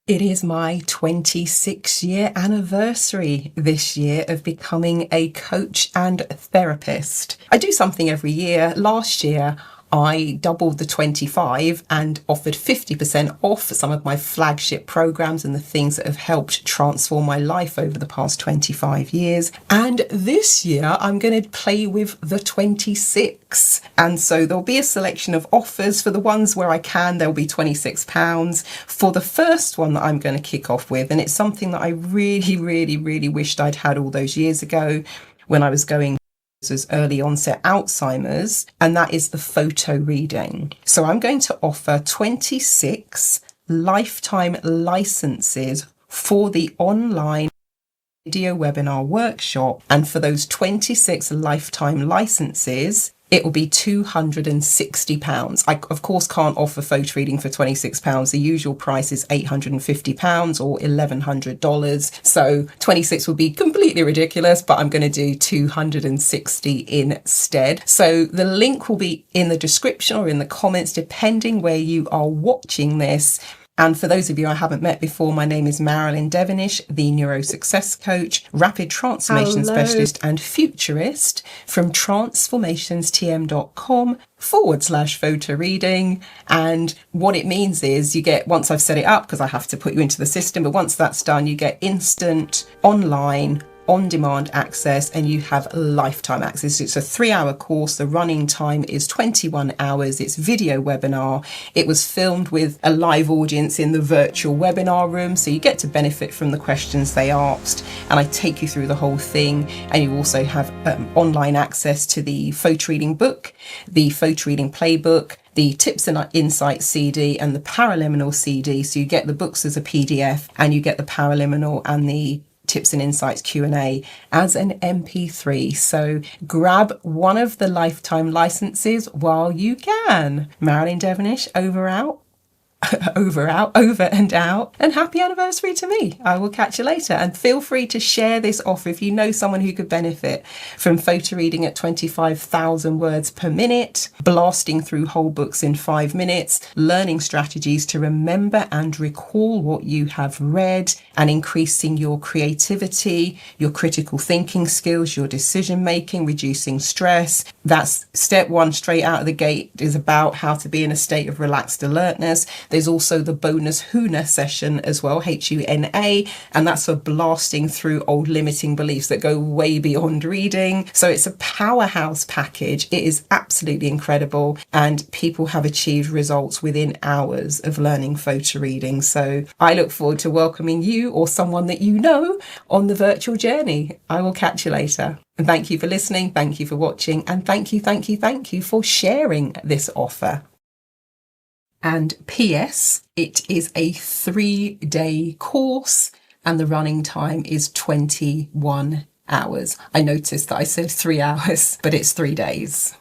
It is my 26-year anniversary this year of becoming a coach and therapist. I do something every year. Last year, I doubled the 25 and offered 50% off for some of my flagship programs and the things that have helped transform my life over the past 25 years. And this year, I'm going to play with the 26. And so there'll be a selection of offers. For the ones where I can, there'll be £26. For the first one that I'm going to kick off with, and it's something that I really wished I'd had all those years ago when I was going as early onset Alzheimer's, and that is the photo reading. So I'm going to offer 26 lifetime licenses for the online video webinar workshop. And for those 26 lifetime licenses, it will be £260. I, of course, can't offer photo reading for £26. The usual price is £850 or $1,100. So 26 will be completely ridiculous, but I'm going to do 260 instead. So the link will be in the description or in the comments, depending where you are watching this. And for those of you I haven't met before, my name is Marilyn Devonish, the NeuroSuccess coach, rapid transformation specialist and futurist from transformationstm.com/photo reading. And what it means is you get, once I've set it up, because I have to put you into the system, but once that's done, you get instant online on-demand access, and you have lifetime access. It's a 3-hour course. The running time is 21 hours. It's video webinar. It was filmed with a live audience in the virtual webinar room, so you get to benefit from the questions they asked, and I take you through the whole thing. And you also have online access to the photo reading book, the photo reading playbook, the Tips and Insights CD, and the Paraliminal CD. So you get the books as a PDF, and you get the Paraliminal and the Tips and Insights Q&A as an MP3. So grab one of the lifetime licenses while you can. Marilyn Devonish, over and out, and happy anniversary to me. I will catch you later, and feel free to share this offer if you know someone who could benefit from photo reading at 25,000 words per minute, blasting through whole books in 5 minutes, learning strategies to remember and recall what you have read, and increasing your creativity, your critical thinking skills, your decision making, reducing stress. That's step 1 straight out of the gate, is about how to be in a state of relaxed alertness. There's also the bonus HUNA session as well, HUNA, and that's for blasting through old limiting beliefs that go way beyond reading. So it's a powerhouse package. It is absolutely incredible, and people have achieved results within hours of learning photo reading. So I look forward to welcoming you or someone that you know on the virtual journey. I will catch you later. And thank you for listening. Thank you for watching. And thank you for sharing this offer. And P.S., it is a 3-day course, and the running time is 21 hours. I noticed that I said 3 hours, but it's 3 days.